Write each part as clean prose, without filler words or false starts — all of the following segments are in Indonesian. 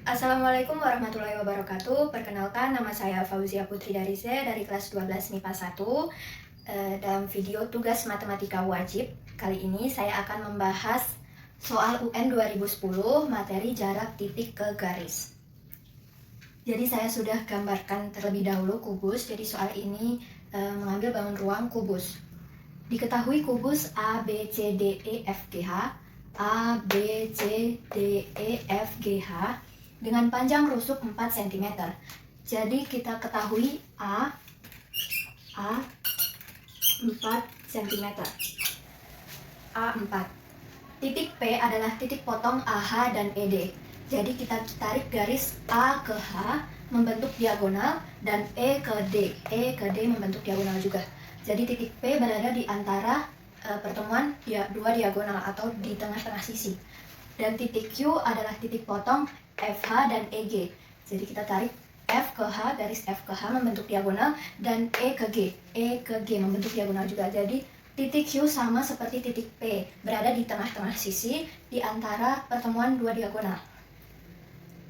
Assalamualaikum warahmatullahi wabarakatuh. Perkenalkan, nama saya Fauzia Putri Darise dari kelas 12 MIPA 1. Dalam video tugas matematika wajib, kali ini saya akan membahas soal UN 2010 materi jarak titik ke garis. Jadi saya sudah gambarkan terlebih dahulu kubus, jadi soal ini mengambil bangun ruang kubus. Diketahui kubus A, B, C, D, E, F, G, H, A, B, C, D, E, F, G, H dengan panjang rusuk 4 cm. Jadi kita ketahui A 4 cm. A 4. Titik P adalah titik potong AH dan ED. Jadi kita tarik garis A ke H membentuk diagonal dan E ke D. E ke D membentuk diagonal juga. Jadi titik P berada di antara pertemuan dua diagonal atau di tengah-tengah sisi. Dan titik Q adalah titik potong FH dan EG. Jadi kita tarik F ke H, garis F ke H membentuk diagonal, dan E ke G. E ke G membentuk diagonal juga. Jadi titik Q sama seperti titik P, berada di tengah-tengah sisi di antara pertemuan dua diagonal.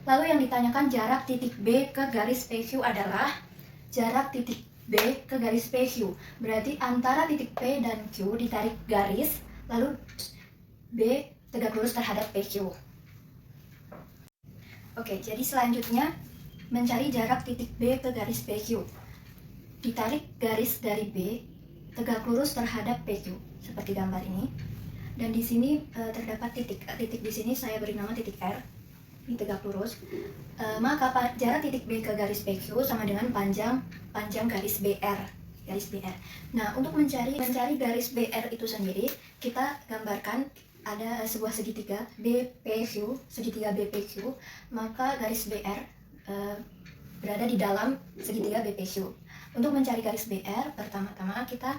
Lalu yang ditanyakan jarak titik B ke garis PQ adalah jarak titik B ke garis PQ. Berarti antara titik P dan Q ditarik garis, lalu B tegak lurus terhadap PQ. Oke, jadi selanjutnya mencari jarak titik B ke garis PQ. Ditarik garis dari B tegak lurus terhadap PQ seperti gambar ini. Dan di sini terdapat titik. Titik di sini saya beri nama titik R. Ini tegak lurus. Maka jarak titik B ke garis PQ sama dengan panjang garis BR. Garis BR. Nah, untuk mencari garis BR itu sendiri, kita gambarkan ada sebuah segitiga BPQ, segitiga BPQ, maka garis BR berada di dalam segitiga BPQ. Untuk mencari garis BR, pertama-tama kita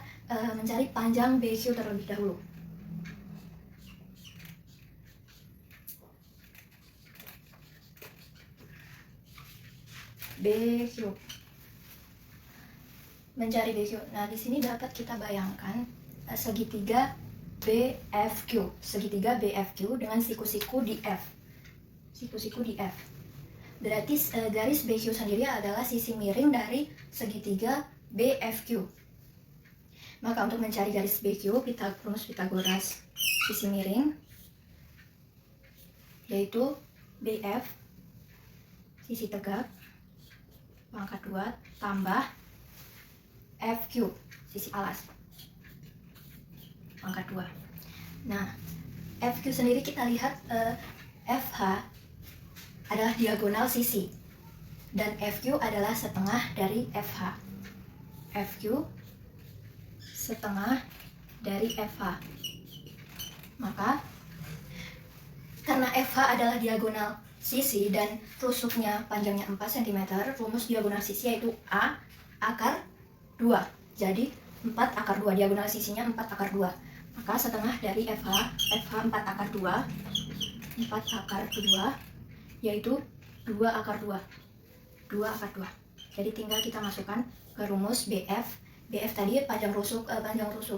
mencari panjang BQ terlebih dahulu. BQ. Mencari BQ. Nah, di sini dapat kita bayangkan segitiga BFQ, segitiga BFQ dengan siku-siku di F. Siku-siku di F. Berarti garis BQ sendiri adalah sisi miring dari segitiga BFQ. Maka untuk mencari garis BQ, rumus Pitagoras sisi miring yaitu BF sisi tegak pangkat 2 tambah FQ sisi alas pangkat 2. Nah, FQ sendiri kita lihat FH adalah diagonal sisi dan FQ adalah setengah dari FH. FQ setengah dari FH. Maka karena FH adalah diagonal sisi dan rusuknya panjangnya 4 cm, rumus diagonal sisi yaitu A akar 2. Jadi 4 akar 2, diagonal sisinya 4 akar 2. Maka setengah dari FH 4 akar 2, 4 akar 2, yaitu 2 akar 2. 2 akar 2. Jadi tinggal kita masukkan ke rumus BF. BF tadi panjang rusuk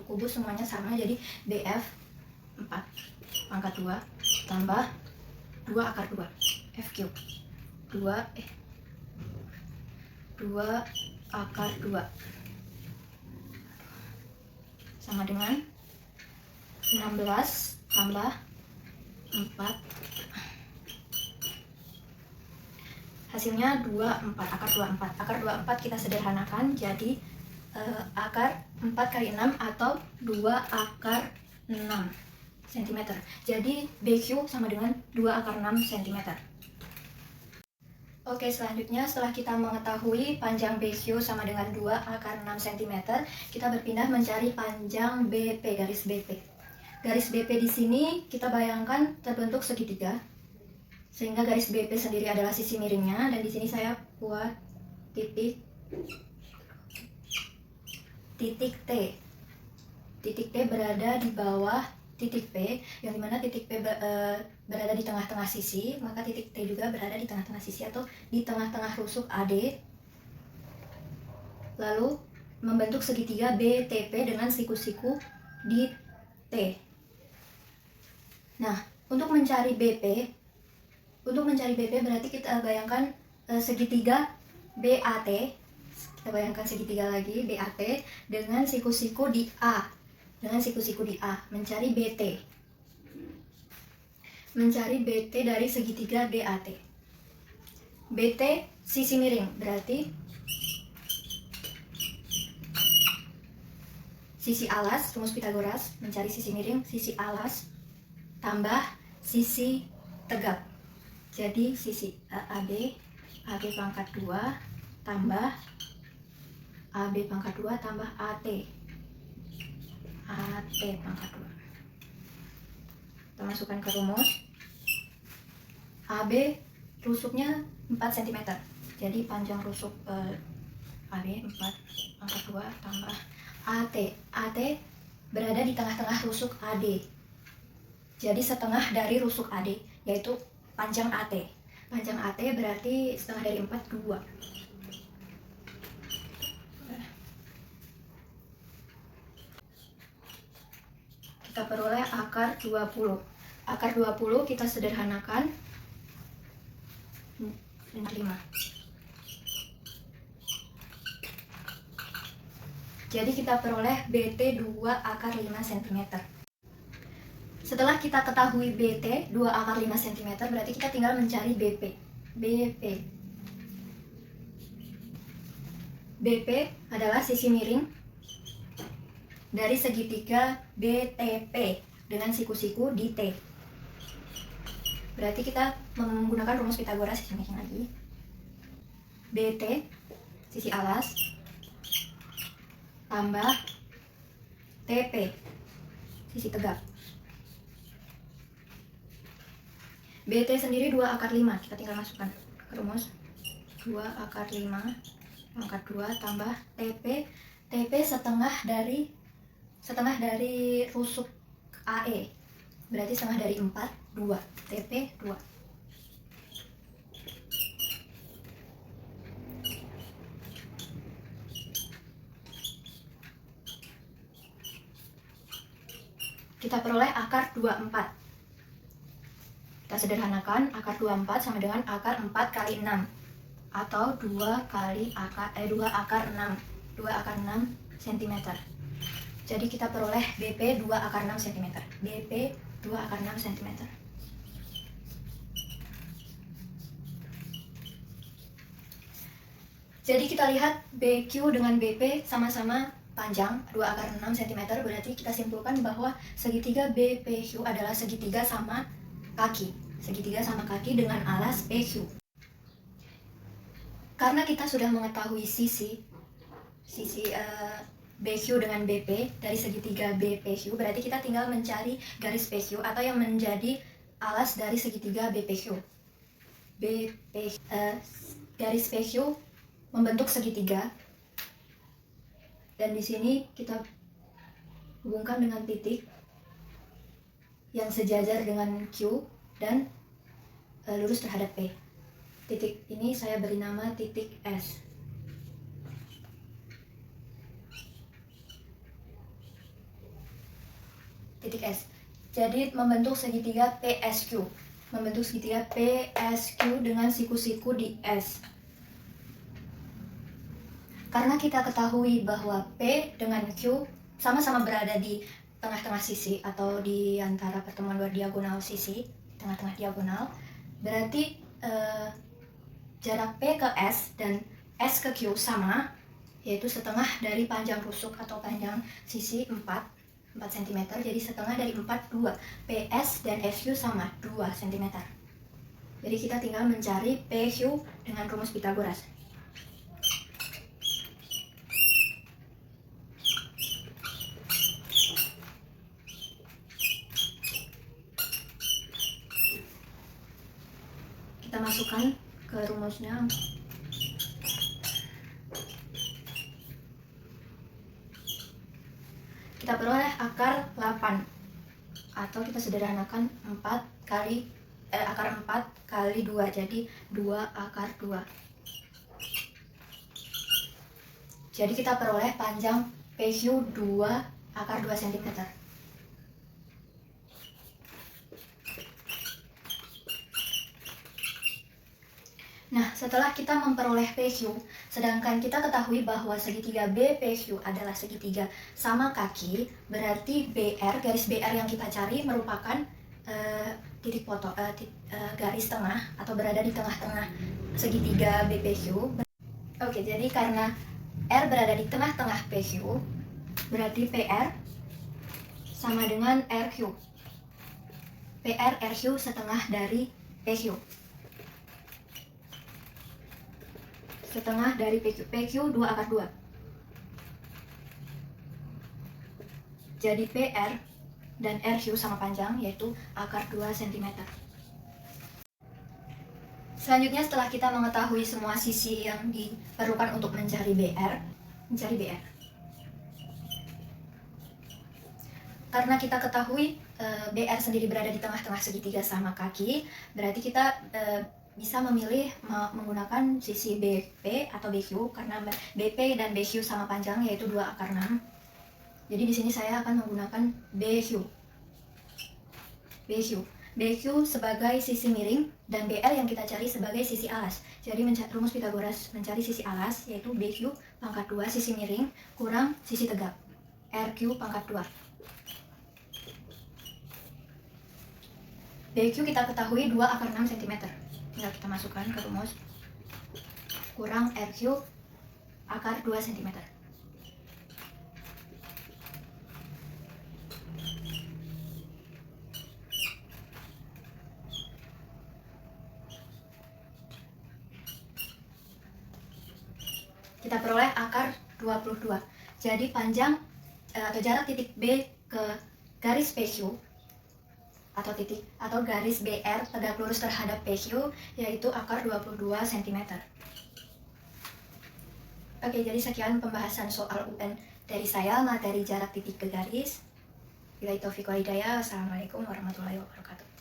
kubus semuanya sama, jadi BF 4 pangkat 2 tambah 2 akar 2 FQ 2 akar 2 sama dengan 16 tambah 4, hasilnya 24, akar 24. Akar 24 kita sederhanakan jadi akar 4 kali 6 atau 2 akar 6 cm. Jadi BQ sama dengan 2 akar 6 cm. Oke, selanjutnya setelah kita mengetahui panjang BQ sama dengan 2 akar 6 cm, kita berpindah mencari panjang BP, garis BP. Garis BP di sini kita bayangkan terbentuk segitiga, sehingga garis BP sendiri adalah sisi miringnya, dan di sini saya buat titik T. Titik T berada di bawah titik P, yang dimana titik P berada di tengah-tengah sisi, maka titik T juga berada di tengah-tengah sisi atau di tengah-tengah rusuk AD, lalu membentuk segitiga BTP dengan siku-siku di T. Nah, untuk mencari BP, Untuk mencari BP berarti kita bayangkan segitiga BAT. Kita bayangkan segitiga lagi BAT dengan siku-siku di A. Dengan siku-siku di A, mencari BT. Mencari BT dari segitiga BAT. BT sisi miring, berarti sisi alas, rumus Pitagoras, mencari sisi miring, sisi alas tambah sisi tegak. Jadi sisi AB pangkat 2 tambah AB pangkat 2 tambah AT pangkat 2. Kita masukkan ke rumus. AB rusuknya 4 cm. Jadi panjang rusuk AB 4 pangkat 2 tambah AT berada di tengah-tengah rusuk AD. Jadi setengah dari rusuk AD, yaitu panjang AT. Panjang AT berarti setengah dari 4, 2. Kita peroleh akar 20. Akar 20 kita sederhanakan 5. Jadi kita peroleh BT 2 akar 5 cm. Setelah kita ketahui BT 2 akar 5 cm, berarti kita tinggal mencari BP. BP adalah sisi miring dari segitiga BTP dengan siku-siku di T. Berarti kita menggunakan rumus Pitagoras sisi miring lagi. BT sisi alas tambah TP sisi tegak. BT sendiri 2 akar 5, kita tinggal masukkan ke rumus. 2 akar 5 pangkat 2 tambah TP. TP setengah dari rusuk AE. Berarti setengah dari 4, 2. TP 2. Kita peroleh akar 24. Kita sederhanakan, akar 24 sama dengan akar 4 kali 6 atau 2 akar 6 cm. Jadi kita peroleh BP 2 akar 6 cm. BP 2 akar 6 cm. Jadi kita lihat BQ dengan BP sama-sama panjang 2 akar 6 cm. Berarti kita simpulkan bahwa segitiga BPQ adalah segitiga sama kaki. Segitiga sama kaki dengan alas PQ. Karena kita sudah mengetahui sisi BQ dengan BP dari segitiga BPQ, berarti kita tinggal mencari garis PQ atau yang menjadi alas dari segitiga BPQ. Garis PQ membentuk segitiga, dan di sini kita hubungkan dengan titik yang sejajar dengan Q dan lurus terhadap P. Titik ini saya beri nama titik S. Titik S. Jadi membentuk segitiga PSQ. Membentuk segitiga PSQ dengan siku-siku di S. Karena kita ketahui bahwa P dengan Q sama-sama berada di tengah-tengah sisi atau di antara pertemuan dua diagonal sisi, tengah-tengah diagonal, berarti jarak P ke S dan S ke Q sama, yaitu setengah dari panjang rusuk atau panjang sisi 4 cm, jadi setengah dari 4, 2. PS dan SQ sama, 2 cm. Jadi kita tinggal mencari PQ dengan rumus Pitagoras. Kita masukkan ke rumusnya. Kita peroleh akar 8, atau kita sederhanakan akar 4 kali 2, jadi 2 akar 2. Jadi kita peroleh panjang PQ 2 akar 2 cm. Nah, setelah kita memperoleh PQ, sedangkan kita ketahui bahwa segitiga BPQ adalah segitiga sama kaki, berarti BR, garis BR yang kita cari merupakan garis tengah atau berada di tengah-tengah segitiga BPQ. Oke, jadi karena R berada di tengah-tengah PQ, berarti PR sama dengan RQ. PR RQ setengah dari PQ. Setengah dari PQ. PQ 2/2. Jadi PR dan RQ sama panjang, yaitu akar 2 cm. Selanjutnya, setelah kita mengetahui semua sisi yang diperlukan untuk mencari BR. Karena kita ketahui BR sendiri berada di tengah-tengah segitiga sama kaki, berarti kita bisa memilih menggunakan sisi BP atau BQ, karena BP dan BQ sama panjang, yaitu 2/6. Jadi di sini saya akan menggunakan BQ sebagai sisi miring dan BL yang kita cari sebagai sisi alas. Jadi rumus Pythagoras mencari sisi alas, yaitu BQ pangkat 2 sisi miring kurang sisi tegak, RQ pangkat 2. BQ kita ketahui 2/6 cm. Tinggal kita masukkan ke rumus, kurang RQ akar 2 cm. Kita peroleh akar 22. Jadi panjang atau jarak titik B ke garis PQ atau garis BR tegak lurus terhadap PQ, yaitu akar 22 cm. Oke, jadi sekian pembahasan soal UN dari saya, materi jarak titik ke garis. Bila itu Assalamualaikum warahmatullahi wabarakatuh.